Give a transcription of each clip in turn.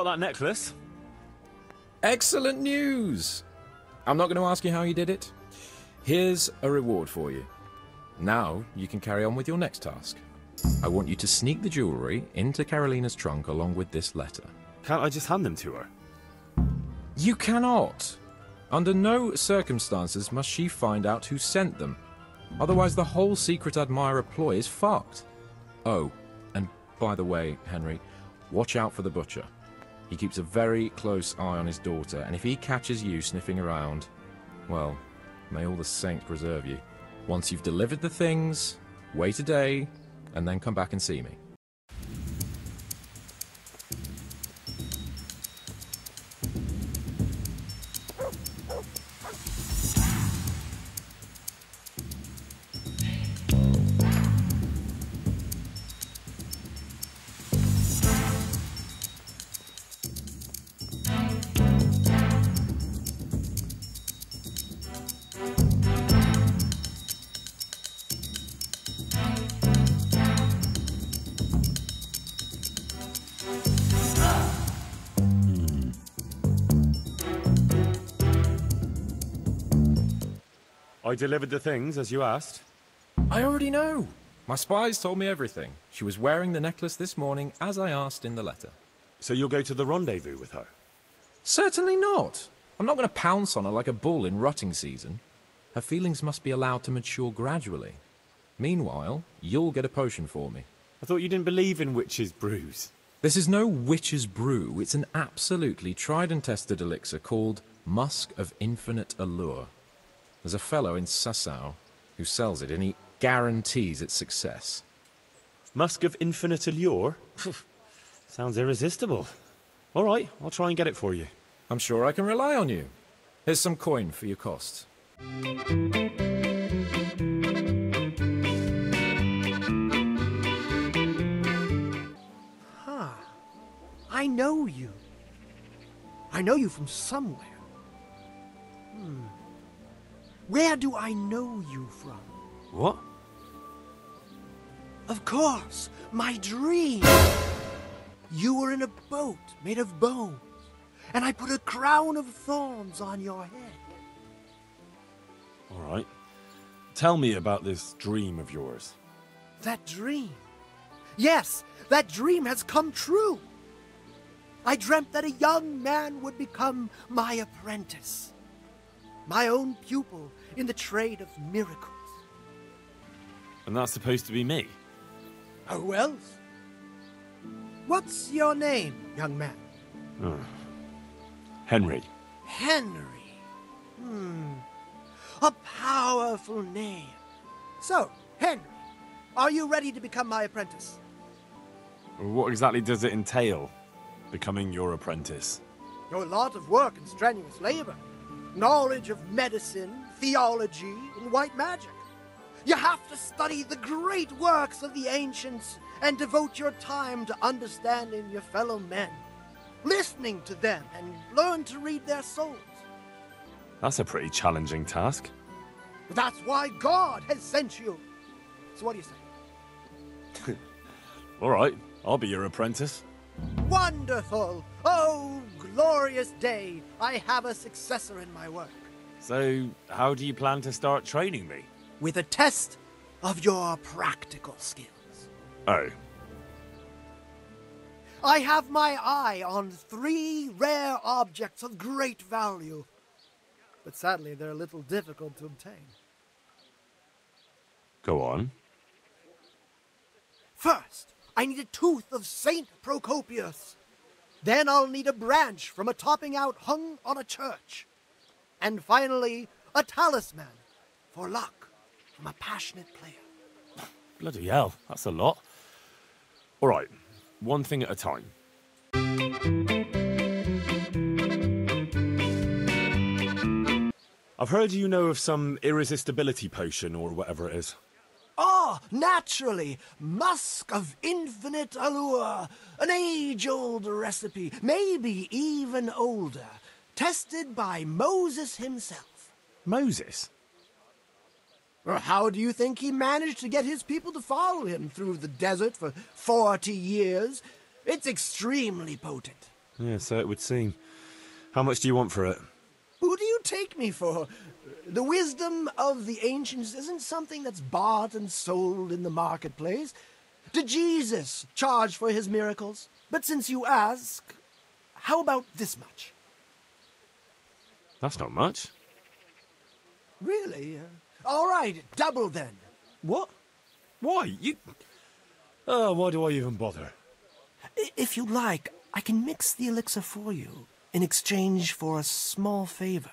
got that necklace. Excellent news! I'm not going to ask you how you did it. Here's a reward for you. Now you can carry on with your next task. I want you to sneak the jewellery into Carolina's trunk along with this letter. Can't I just hand them to her? You cannot! Under no circumstances must she find out who sent them. Otherwise the whole Secret Admirer ploy is fucked. Oh, and by the way, Henry, watch out for the butcher. He keeps a very close eye on his daughter, and if he catches you sniffing around, well, may all the saints preserve you. Once you've delivered the things, wait a day, and then come back and see me. I delivered the things, as you asked. I already know. My spies told me everything. She was wearing the necklace this morning, as I asked in the letter. So you'll go to the rendezvous with her? Certainly not. I'm not going to pounce on her like a bull in rutting season. Her feelings must be allowed to mature gradually. Meanwhile, you'll get a potion for me. I thought you didn't believe in witches' brews. This is no witch's brew. It's an absolutely tried and tested elixir called Musk of Infinite Allure. There's a fellow in Sassau who sells it, and he guarantees its success. Musk of Infinite Allure? Sounds irresistible. All right, I'll try and get it for you. I'm sure I can rely on you. Here's some coin for your cost. Huh. I know you. I know you from somewhere. Where do I know you from? What? Of course, my dream. You were in a boat made of bones, and I put a crown of thorns on your head. All right. Tell me about this dream of yours. That dream? Yes, that dream has come true. I dreamt that a young man would become my apprentice. My own pupil in the trade of miracles. And that's supposed to be me? Who else? What's your name, young man? Henry. Henry. A powerful name. So, Henry, are you ready to become my apprentice? What exactly does it entail, becoming your apprentice? A lot of work and strenuous labor. Knowledge of medicine, theology, and white magic. You have to study the great works of the ancients and devote your time to understanding your fellow men, listening to them, and learn to read their souls. That's a pretty challenging task. That's why God has sent you. So what do you say? All right, I'll be your apprentice. Wonderful! Oh, glorious day! I have a successor in my work. So, how do you plan to start training me? With a test of your practical skills. Oh. I have my eye on 3 rare objects of great value. But sadly, they're a little difficult to obtain. Go on. First, I need a tooth of Saint Procopius. Then I'll need a branch from a topping out hung on a church. And finally, a talisman for luck from a passionate player. Bloody hell, that's a lot. All right, one thing at a time. I've heard you know of some irresistibility potion or whatever it is. Oh, naturally! Musk of Infinite Allure! An age-old recipe, maybe even older. Tested by Moses himself. Moses? How do you think he managed to get his people to follow him through the desert for 40 years? It's extremely potent. Yeah, so it would seem. How much do you want for it? Who do you take me for? The wisdom of the ancients isn't something that's bought and sold in the marketplace. Did Jesus charge for his miracles? But since you ask, how about this much? That's not much. Really? All right, double then. What? Why? You... Oh, why do I even bother? If you like, I can mix the elixir for you in exchange for a small favor.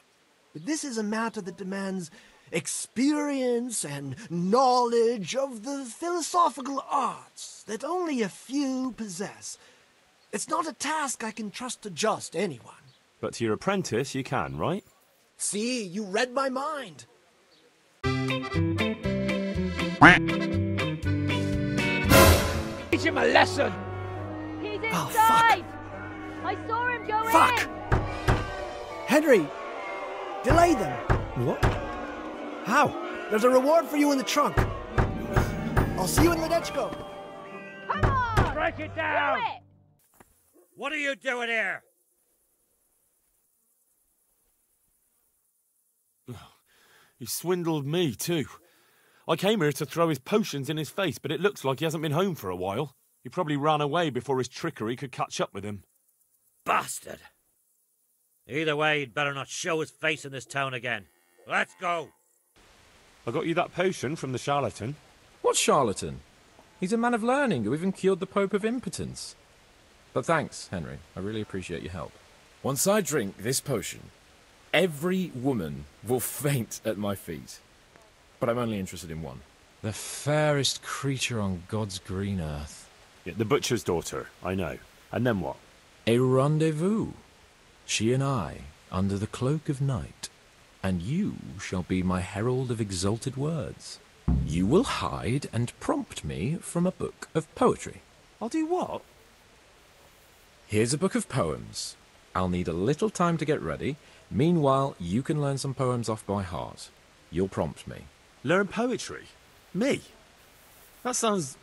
But this is a matter that demands experience and knowledge of the philosophical arts that only a few possess. It's not a task I can trust to just anyone. But to your apprentice, you can, right? See, you read my mind. Teach him a lesson! He's Oh, inside! I saw him go Fuck! in! Henry, delay them. What? How? There's a reward for you in the trunk. I'll see you in Ledechko. Come on! Break it down! Do it! What are you doing here? He swindled me, too. I came here to throw his potions in his face, but it looks like he hasn't been home for a while. He probably ran away before his trickery could catch up with him. Bastard! Either way, he'd better not show his face in this town again. Let's go! I got you that potion from the charlatan. What charlatan? He's a man of learning who even cured the Pope of impotence. But thanks, Henry. I really appreciate your help. Once I drink this potion, every woman will faint at my feet. But I'm only interested in one. The fairest creature on God's green earth. Yeah, the butcher's daughter, I know. And then what? A rendezvous. She and I, under the cloak of night. And you shall be my herald of exalted words. You will hide and prompt me from a book of poetry. I'll do what? Here's a book of poems. I'll need a little time to get ready. Meanwhile, you can learn some poems off by heart. You'll prompt me. Learn poetry? Me? That sounds...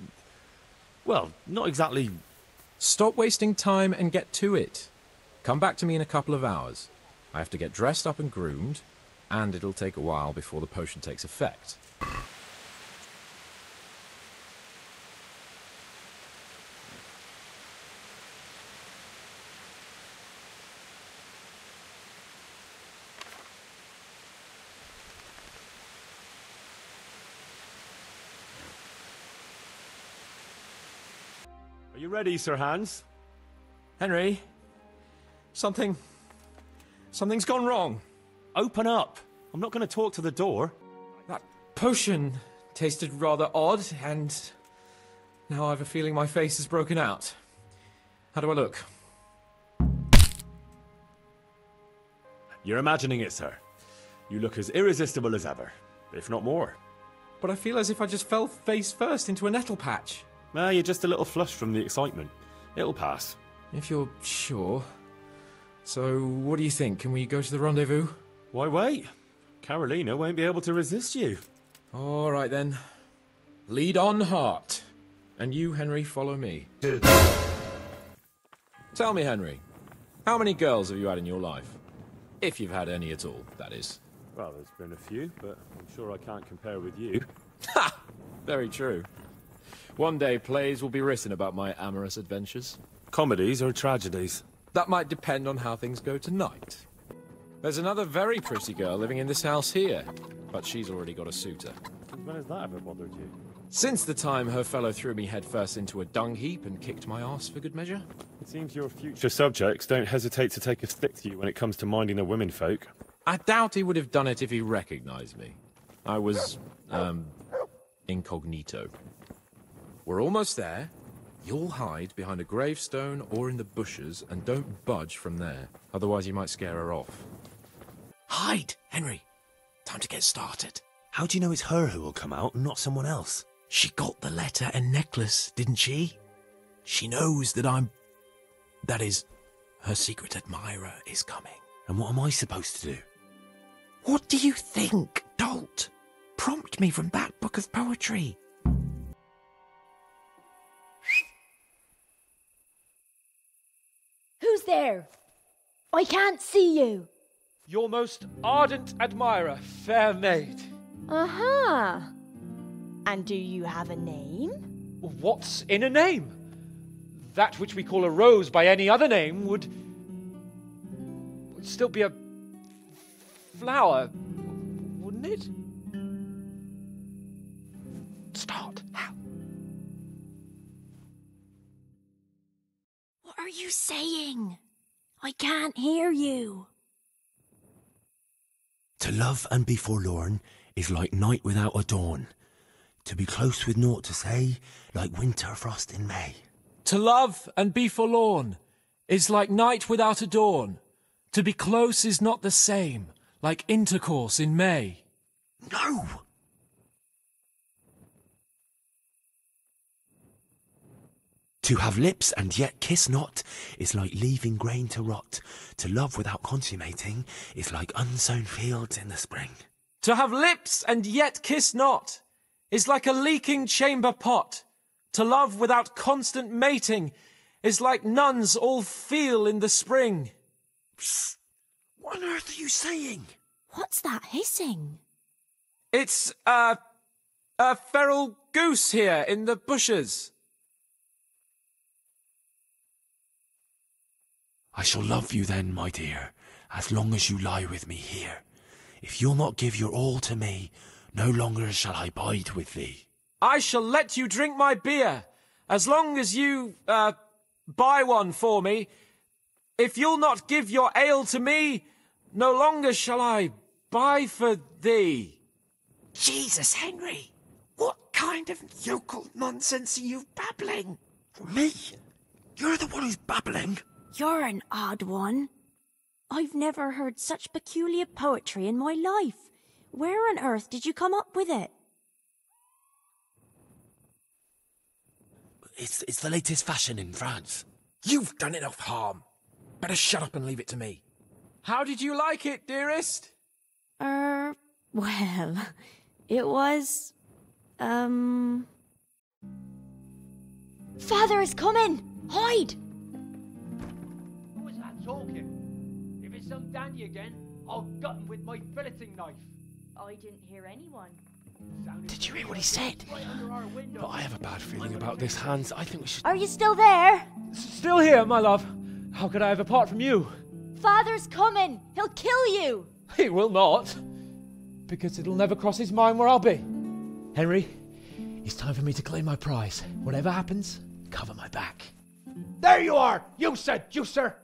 well, not exactly... Stop wasting time and get to it. Come back to me in a couple of hours. I have to get dressed up and groomed, and it'll take a while before the potion takes effect. Are you ready, Sir Hans? Henry, something's gone wrong. Open up! I'm not going to talk to the door. That potion tasted rather odd, and now I have a feeling my face is broken out. How do I look? You're imagining it, sir. You look as irresistible as ever, if not more. But I feel as if I just fell face first into a nettle patch. Well, you're just a little flushed from the excitement. It'll pass. If you're sure. So, what do you think? Can we go to the rendezvous? Why wait? Carolina won't be able to resist you. All right, then. Lead on, heart. And you, Henry, follow me. Tell me, Henry, how many girls have you had in your life? If you've had any at all, that is. Well, there's been a few, but I'm sure I can't compare with you. Ha! Very true. One day, plays will be written about my amorous adventures. Comedies or tragedies? That might depend on how things go tonight. There's another very pretty girl living in this house here, but she's already got a suitor. When has that ever bothered you? Since the time her fellow threw me headfirst into a dung heap and kicked my arse for good measure. It seems your future subjects don't hesitate to take a stick to you when it comes to minding the womenfolk. I doubt he would have done it if he recognized me. I was, incognito. We're almost there. You'll hide behind a gravestone or in the bushes and don't budge from there. Otherwise you might scare her off. Hide, Henry. Time to get started. How do you know it's her who will come out and not someone else? She got the letter and necklace, didn't she? She knows that that is, her secret admirer is coming. And what am I supposed to do? What do you think, dolt? Prompt me from that book of poetry. Who's there? there? I can't see you. Your most ardent admirer, fair maid. Uh-huh. And do you have a name? What's in a name? That which we call a rose by any other name would still be a flower, wouldn't it? Start. How? What are you saying? I can't hear you. To love and be forlorn is like night without a dawn. To be close with naught to say, like winter frost in May. To love and be forlorn is like night without a dawn. To be close is not the same, like intercourse in May. No! To have lips and yet kiss not is like leaving grain to rot. To love without consummating is like unsown fields in the spring. To have lips and yet kiss not is like a leaking chamber pot. To love without constant mating is like nuns all feel in the spring. Psst. What on earth are you saying? What's that hissing? It's a feral goose here in the bushes. I shall love you then, my dear, as long as you lie with me here. If you'll not give your all to me, no longer shall I bide with thee. I shall let you drink my beer, as long as you, buy one for me. If you'll not give your ale to me, no longer shall I buy for thee. Jesus, Henry, what kind of yokel nonsense are you babbling? Me? You're the one who's babbling? You're an odd one. I've never heard such peculiar poetry in my life. Where on earth did you come up with it? It's the latest fashion in France. You've done enough harm. Better shut up and leave it to me. How did you like it, dearest? Well, it was, Father is coming! Hide! Who is that talking? If it's some dandy again, I'll gut him with my filleting knife. I didn't hear anyone. Did you hear what he said? But I have a bad feeling about this, Hans. I think we should... Are you still there? Still here, my love. How could I have apart from you? Father's coming! He'll kill you! He will not. Because it'll never cross his mind where I'll be. Henry, it's time for me to claim my prize. Whatever happens, cover my back. There you are, you seducer!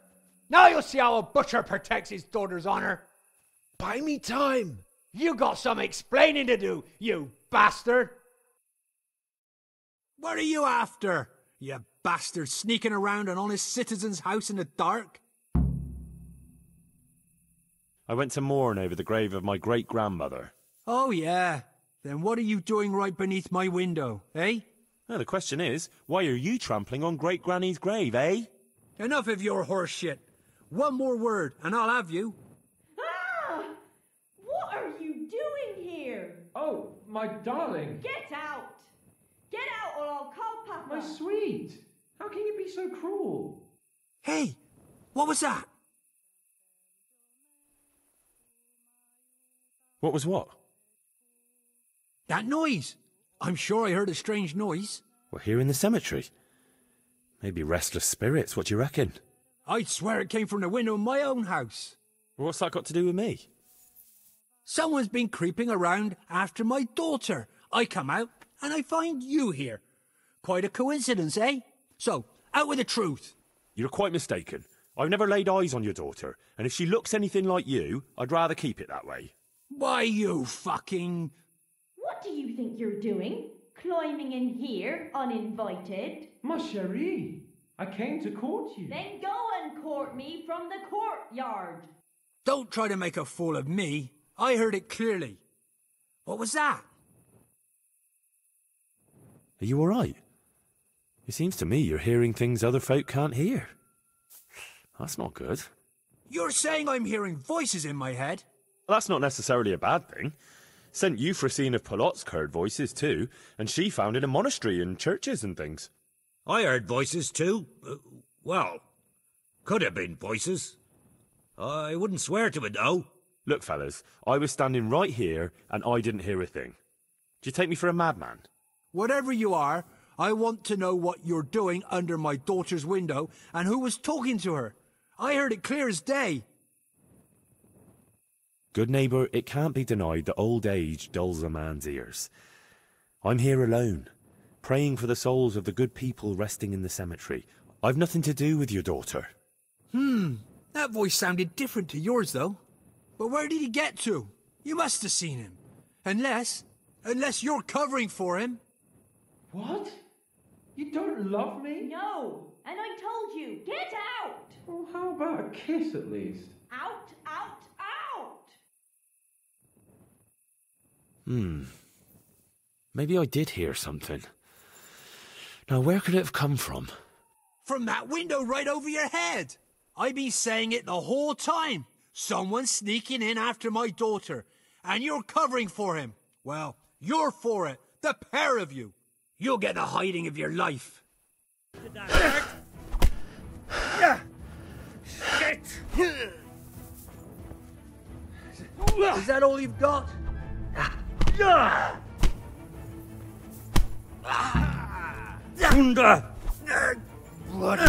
Now you'll see how a butcher protects his daughter's honor. Buy me time. You got some explaining to do, you bastard! What are you after, you bastard, sneaking around an honest citizen's house in the dark? I went to mourn over the grave of my great-grandmother. Oh, yeah. Then what are you doing right beneath my window, eh? Well, the question is, why are you trampling on great-granny's grave, eh? Enough of your horse shit. One more word, and I'll have you. Ah! What are you doing here? Oh, my darling. Get out! Get out or I'll call Papa! My sweet. How can you be so cruel? Hey, what was that? What was what? That noise. I'm sure I heard a strange noise. We're here in the cemetery. Maybe restless spirits, what do you reckon? I'd swear it came from the window of my own house. What's that got to do with me? Someone's been creeping around after my daughter. I come out and I find you here. Quite a coincidence, eh? So, out with the truth. You're quite mistaken. I've never laid eyes on your daughter, and if she looks anything like you, I'd rather keep it that way. Why, you fucking... What do you think you're doing? Climbing in here, uninvited? Ma chérie, I came to court you. Then go and court me from the courtyard. Don't try to make a fool of me. I heard it clearly. What was that? Are you all right? It seems to me you're hearing things other folk can't hear. That's not good. You're saying I'm hearing voices in my head? Well, that's not necessarily a bad thing. St. Euphrosyne of Polotsk heard voices too, and she founded a monastery and churches and things. I heard voices too. Well, Could have been voices. I wouldn't swear to it, though. Look, fellas, I was standing right here and I didn't hear a thing. Do you take me for a madman? Whatever you are, I want to know what you're doing under my daughter's window and who was talking to her. I heard it clear as day. Good neighbour, it can't be denied that old age dulls a man's ears. I'm here alone, praying for the souls of the good people resting in the cemetery. I've nothing to do with your daughter. That voice sounded different to yours, though. But where did he get to? You must have seen him. Unless you're covering for him. What? You don't love me? No, and I told you, get out! Well, how about a kiss at least? Out, out, out! Maybe I did hear something. Now, where could it have come from? From that window right over your head. I've been saying it the whole time. Someone's sneaking in after my daughter, and you're covering for him. Well, you're for it, the pair of you. You'll get the hiding of your life. Did that hurt? Shit! Is that all you've got? Thunder! Blood.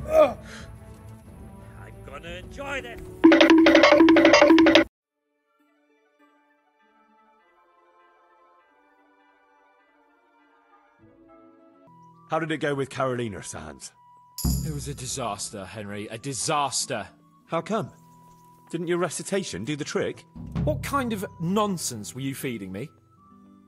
I'm gonna enjoy this. How did it go with Carolina, Sans? It was a disaster, Henry. A disaster. How come? Didn't your recitation do the trick? What kind of nonsense were you feeding me?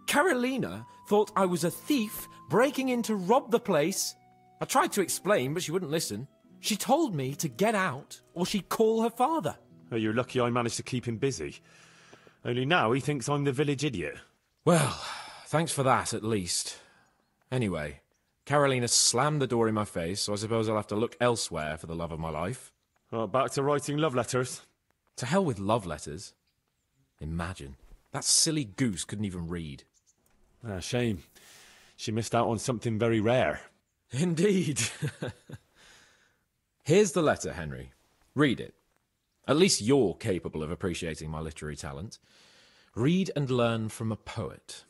Carolina thought I was a thief breaking in to rob the place. I tried to explain, but she wouldn't listen. She told me to get out, or she'd call her father. Oh, you're lucky I managed to keep him busy. Only now he thinks I'm the village idiot. Well, thanks for that, at least. Anyway, Carolina slammed the door in my face, so I suppose I'll have to look elsewhere for the love of my life. Well, back to writing love letters. To hell with love letters. Imagine. That silly goose couldn't even read. Ah, shame. She missed out on something very rare. Indeed. Here's the letter, Henry. Read it. At least you're capable of appreciating my literary talent. Read and learn from a poet.